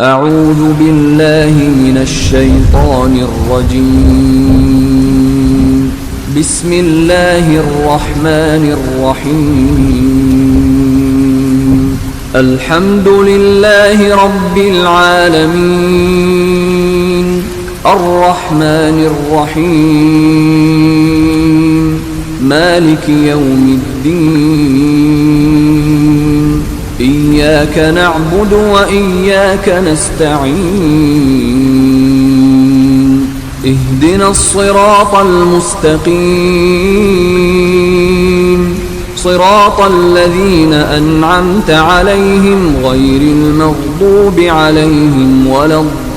أعوذ بالله من الشيطان الرجيم. بسم الله الرحمن الرحيم. الحمد لله رب العالمين، الرحمن الرحيم، مالك يوم الدين. إياك نعبد وإياك نستعين. اهدنا الصراط المستقيم، صراط الذين أنعمت عليهم غير المغضوب عليهم ولا الضالين.